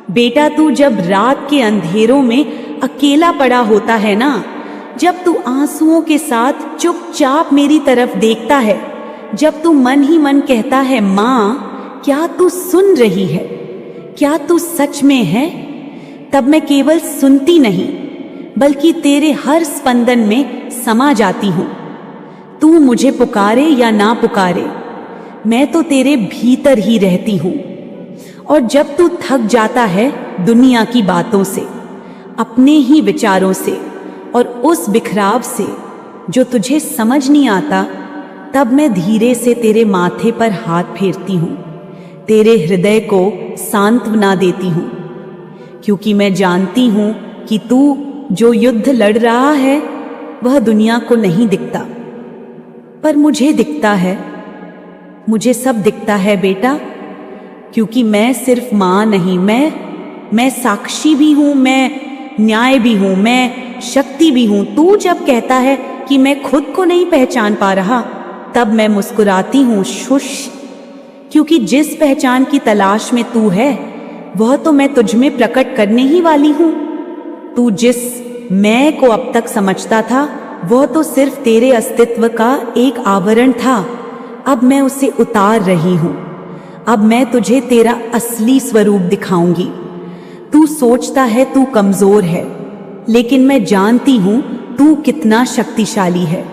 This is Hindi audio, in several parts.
बेटा, तू जब रात के अंधेरों में अकेला पड़ा होता है ना, जब तू आंसुओं के साथ चुपचाप मेरी तरफ देखता है, जब तू मन ही मन कहता है माँ, क्या तू सुन रही है, क्या तू सच में है, तब मैं केवल सुनती नहीं बल्कि तेरे हर स्पंदन में समा जाती हूँ। तू मुझे पुकारे या ना पुकारे, मैं तो तेरे भीतर ही रहती हूँ। और जब तू थक जाता है दुनिया की बातों से, अपने ही विचारों से और उस बिखराव से जो तुझे समझ नहीं आता, तब मैं धीरे से तेरे माथे पर हाथ फेरती हूँ, तेरे हृदय को सांत्वना देती हूँ, क्योंकि मैं जानती हूँ कि तू जो युद्ध लड़ रहा है वह दुनिया को नहीं दिखता, पर मुझे दिखता है। मुझे सब दिखता है बेटा, क्योंकि मैं सिर्फ माँ नहीं, मैं साक्षी भी हूँ, मैं न्याय भी हूँ, मैं शक्ति भी हूँ। तू जब कहता है कि मैं खुद को नहीं पहचान पा रहा, तब मैं मुस्कुराती हूँ, शुश, क्योंकि जिस पहचान की तलाश में तू है वह तो मैं तुझ में प्रकट करने ही वाली हूँ। तू जिस मैं को अब तक समझता था वह तो सिर्फ तेरे अस्तित्व का एक आवरण था, अब मैं उसे उतार रही हूँ। अब मैं तुझे तेरा असली स्वरूप दिखाऊंगी। तू सोचता है तू कमजोर है, लेकिन मैं जानती हूँ तू कितना शक्तिशाली है।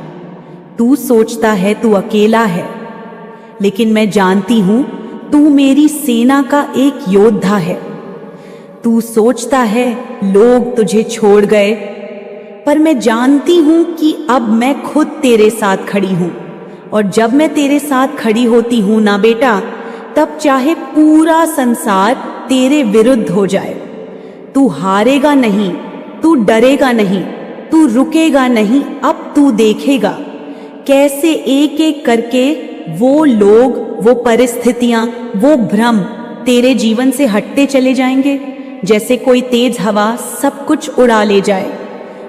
तू सोचता है तू अकेला है, लेकिन मैं जानती हूँ तू मेरी सेना का एक योद्धा है। तू सोचता है लोग तुझे छोड़ गए, पर मैं जानती हूँ कि अब मैं खुद तेरे साथ खड़ी हूँ। और जब मैं तेरे साथ खड़ी होती हूँ ना बेटा, तब चाहे पूरा संसार तेरे विरुद्ध हो जाए, तू हारेगा नहीं, तू डरेगा नहीं, तू रुकेगा नहीं। अब तू देखेगा कैसे एक एक करके वो लोग, वो परिस्थितियां, वो भ्रम तेरे जीवन से हटते चले जाएंगे, जैसे कोई तेज हवा सब कुछ उड़ा ले जाए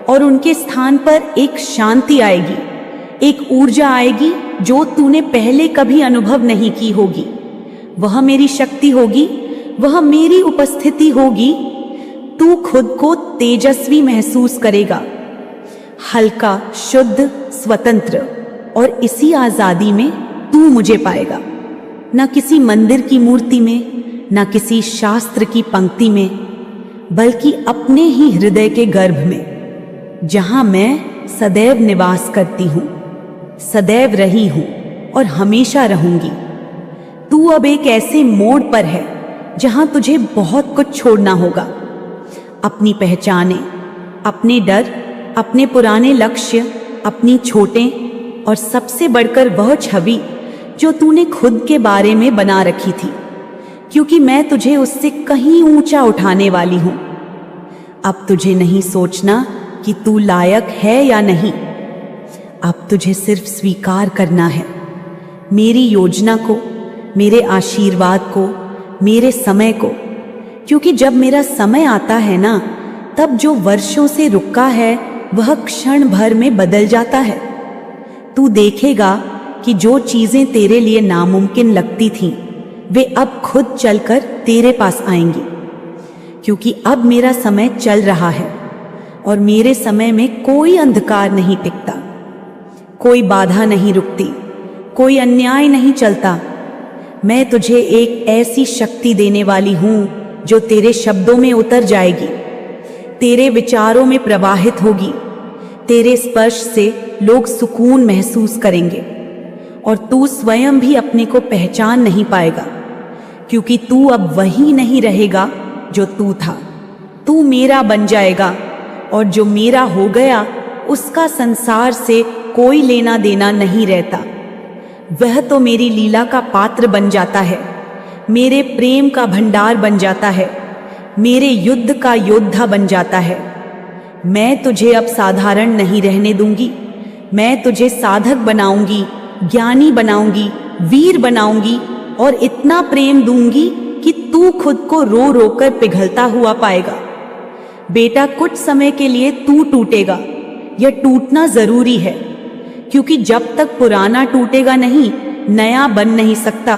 और उनके स्थान पर एक शांति आएगी, एक ऊर्जा आएगी जो तूने पहले कभी अनुभव नहीं की होगी। वह मेरी शक्ति होगी, वह मेरी उपस्थिति होगी। तू खुद को तेजस्वी महसूस करेगा, हल्का, शुद्ध, स्वतंत्र, और इसी आजादी में तू मुझे पाएगा। न किसी मंदिर की मूर्ति में, न किसी शास्त्र की पंक्ति में, बल्कि अपने ही हृदय के गर्भ में, जहां मैं सदैव निवास करती हूँ, सदैव रही हूँ और हमेशा रहूंगी। तू अब एक ऐसे मोड़ पर है जहां तुझे बहुत कुछ छोड़ना होगा, अपनी पहचाने, अपने डर, अपने पुराने लक्ष्य, अपनी छोटे और सबसे बढ़कर वह छवि जो तूने खुद के बारे में बना रखी थी, क्योंकि मैं तुझे उससे कहीं ऊंचा उठाने वाली हूं। अब तुझे नहीं सोचना कि तू लायक है या नहीं, अब तुझे सिर्फ स्वीकार करना है मेरी योजना को, मेरे आशीर्वाद को, मेरे समय को। क्योंकि जब मेरा समय आता है ना, तब जो वर्षों से रुका है वह क्षण भर में बदल जाता है। तू देखेगा कि जो चीजें तेरे लिए नामुमकिन लगती थीं, वे अब खुद चलकर तेरे पास आएंगी, क्योंकि अब मेरा समय चल रहा है और मेरे समय में कोई अंधकार नहीं टिकता, कोई बाधा नहीं रुकती, कोई अन्याय नहीं चलता। मैं तुझे एक ऐसी शक्ति देने वाली हूं जो तेरे शब्दों में उतर जाएगी, तेरे विचारों में प्रवाहित होगी। तेरे स्पर्श से लोग सुकून महसूस करेंगे और तू स्वयं भी अपने को पहचान नहीं पाएगा, क्योंकि तू अब वही नहीं रहेगा जो तू था। तू मेरा बन जाएगा और जो मेरा हो गया उसका संसार से कोई लेना देना नहीं रहता। वह तो मेरी लीला का पात्र बन जाता है, मेरे प्रेम का भंडार बन जाता है, मेरे युद्ध का योद्धा बन जाता है। मैं तुझे अब साधारण नहीं रहने दूंगी, मैं तुझे साधक बनाऊंगी, ज्ञानी बनाऊंगी, वीर बनाऊंगी और इतना प्रेम दूंगी कि तू खुद को रो रो कर पिघलता हुआ पाएगा। बेटा, कुछ समय के लिए तू टूटेगा, यह टूटना जरूरी है, क्योंकि जब तक पुराना टूटेगा नहीं, नया बन नहीं सकता।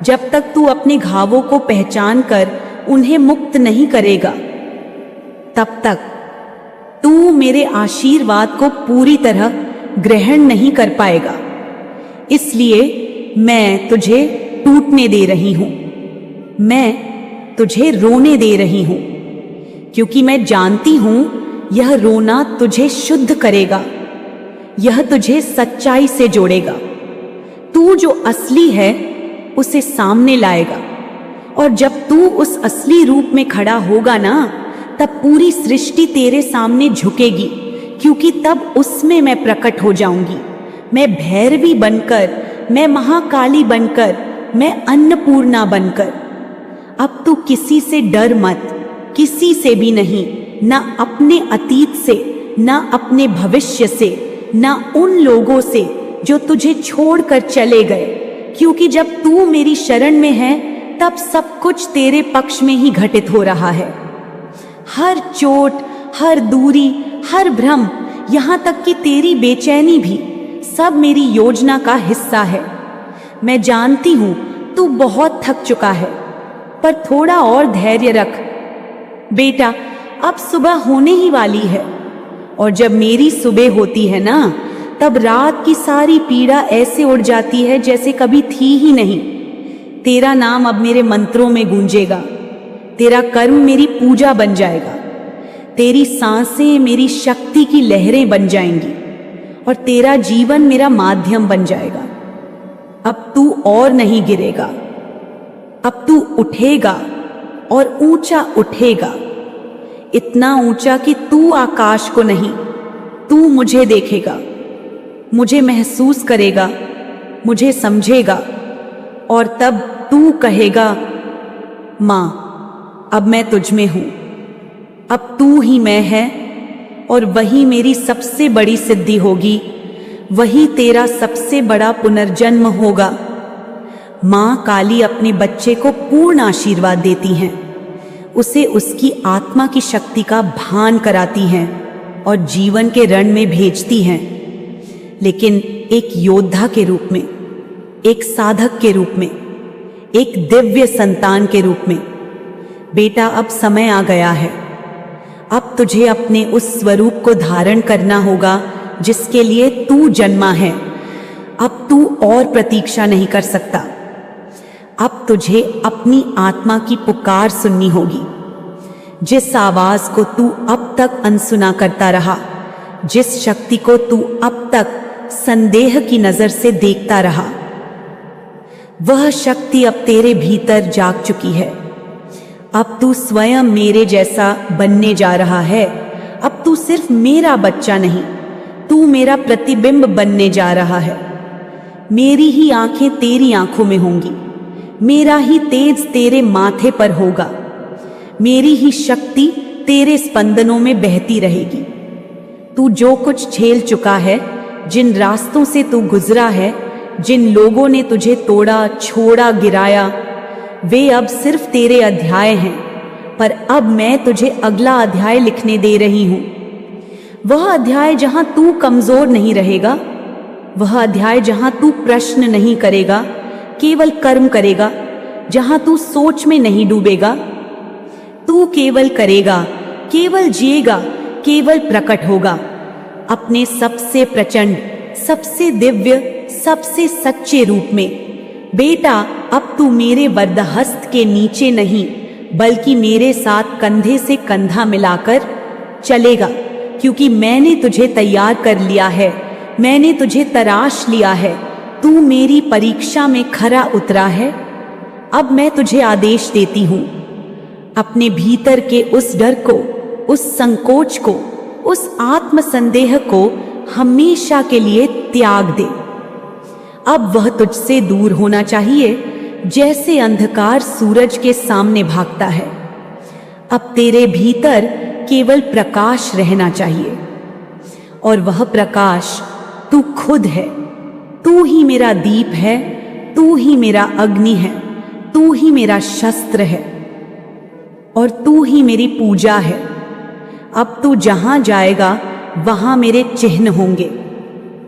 जब तक तू अपने घावों को पहचान कर उन्हें मुक्त नहीं करेगा, तब तक तू मेरे आशीर्वाद को पूरी तरह ग्रहण नहीं कर पाएगा। इसलिए मैं तुझे टूटने दे रही हूं, मैं तुझे रोने दे रही हूं, क्योंकि मैं जानती हूं यह रोना तुझे शुद्ध करेगा, यह तुझे सच्चाई से जोड़ेगा। तू जो असली है उसे सामने लाएगा, और जब तू उस असली रूप में खड़ा होगा ना, तब पूरी सृष्टि तेरे सामने झुकेगी, क्योंकि तब उसमें मैं प्रकट हो जाऊंगी। मैं भैरवी बनकर, मैं महाकाली बनकर, मैं अन्नपूर्णा बनकर। अब तू किसी से डर मत, किसी से भी नहीं, ना अपने अतीत से, ना अपने भविष्य से, ना उन लोगों से जो तुझे छोड़कर चले गए, क्योंकि जब तू मेरी शरण में है तब सब कुछ तेरे पक्ष में ही घटित हो रहा है। हर चोट, हर दूरी, हर भ्रम, यहाँ तक कि तेरी बेचैनी भी सब मेरी योजना का हिस्सा है। मैं जानती हूं तू बहुत थक चुका है, पर थोड़ा और धैर्य रख बेटा। अब सुबह होने ही वाली है, और जब मेरी सुबह होती है ना, तब रात की सारी पीड़ा ऐसे उड़ जाती है जैसे कभी थी ही नहीं। तेरा नाम अब मेरे मंत्रों में गूंजेगा, तेरा कर्म मेरी पूजा बन जाएगा, तेरी सांसें मेरी शक्ति की लहरें बन जाएंगी, और तेरा जीवन मेरा माध्यम बन जाएगा। अब तू और नहीं गिरेगा, अब तू उठेगा और ऊंचा उठेगा, इतना ऊंचा कि तू आकाश को नहीं, तू मुझे देखेगा, मुझे महसूस करेगा, मुझे समझेगा, और तब तू कहेगा, मां, अब मैं तुझ में हूं, अब तू ही मैं है, और वही मेरी सबसे बड़ी सिद्धि होगी, वही तेरा सबसे बड़ा पुनर्जन्म होगा। मां काली अपने बच्चे को पूर्ण आशीर्वाद देती हैं, उसे उसकी आत्मा की शक्ति का भान कराती हैं और जीवन के रण में भेजती हैं, लेकिन एक योद्धा के रूप में, एक साधक के रूप में, एक दिव्य संतान के रूप में। बेटा, अब समय आ गया है, अब तुझे अपने उस स्वरूप को धारण करना होगा जिसके लिए तू जन्मा है। अब तू और प्रतीक्षा नहीं कर सकता, अब तुझे अपनी आत्मा की पुकार सुननी होगी, जिस आवाज को तू अब तक अनसुना करता रहा, जिस शक्ति को तू अब तक संदेह की नजर से देखता रहा, वह शक्ति अब तेरे भीतर जाग चुकी है। अब तू स्वयं मेरे जैसा बनने जा रहा है। अब तू सिर्फ मेरा बच्चा नहीं, तू मेरा प्रतिबिंब बनने जा रहा है। मेरी ही आंखें तेरी आंखों में होंगी, मेरा ही तेज तेरे माथे पर होगा, मेरी ही शक्ति तेरे स्पंदनों में बहती रहेगी। तू जो कुछ झेल चुका है, जिन रास्तों से तू गुजरा है, जिन लोगों ने तुझे तोड़ा, छोड़ा, गिराया, वे अब सिर्फ तेरे अध्याय हैं, पर अब मैं तुझे अगला अध्याय लिखने दे रही हूं। वह अध्याय जहां तू कमजोर नहीं रहेगा, वह अध्याय जहां तू प्रश्न नहीं करेगा, केवल कर्म करेगा, जहां तू सोच में नहीं डूबेगा। तू केवल करेगा, केवल जिएगा, केवल प्रकट होगा अपने सबसे प्रचंड, सबसे दिव्य, सबसे सच्चे रूप में। बेटा, अब तू मेरे वरदहस्त के नीचे नहीं, बल्कि मेरे साथ कंधे से कंधा मिलाकर चलेगा, क्योंकि मैंने तुझे तैयार कर लिया है, मैंने तुझे तराश लिया है। तू मेरी परीक्षा में खरा उतरा है। अब मैं तुझे आदेश देती हूं, अपने भीतर के उस डर को, उस संकोच को, उस आत्मसंदेह को हमेशा के लिए त्याग दे। अब वह तुझसे दूर होना चाहिए, जैसे अंधकार सूरज के सामने भागता है। अब तेरे भीतर केवल प्रकाश रहना चाहिए, और वह प्रकाश तू खुद है। तू ही मेरा दीप है, तू ही मेरा अग्नि है, तू ही मेरा शस्त्र है, और तू ही मेरी पूजा है। अब तू जहां जाएगा वहां मेरे चिन्ह होंगे,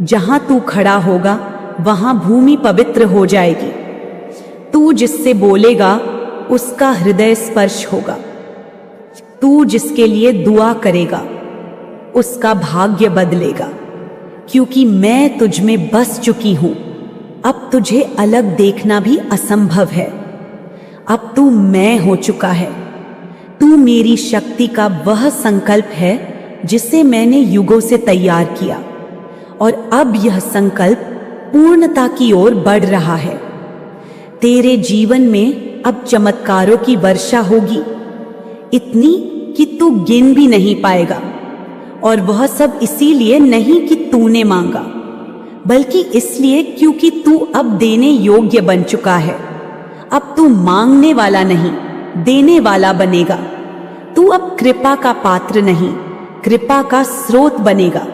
जहां तू खड़ा होगा वहां भूमि पवित्र हो जाएगी। तू जिससे बोलेगा उसका हृदय स्पर्श होगा। तू जिसके लिए दुआ करेगा उसका भाग्य बदलेगा, क्योंकि मैं तुझ में बस चुकी हूं। अब तुझे अलग देखना भी असंभव है। अब तू मैं हो चुका है। तू मेरी शक्ति का वह संकल्प है जिसे मैंने युगों से तैयार किया, और अब यह संकल्प पूर्णता की ओर बढ़ रहा है। तेरे जीवन में अब चमत्कारों की वर्षा होगी, इतनी कि तू गिन भी नहीं पाएगा। और वह सब इसीलिए नहीं कि तूने मांगा, बल्कि इसलिए क्योंकि तू अब देने योग्य बन चुका है। अब तू मांगने वाला नहीं, देने वाला बनेगा। तू अब कृपा का पात्र नहीं, कृपा का स्रोत बनेगा।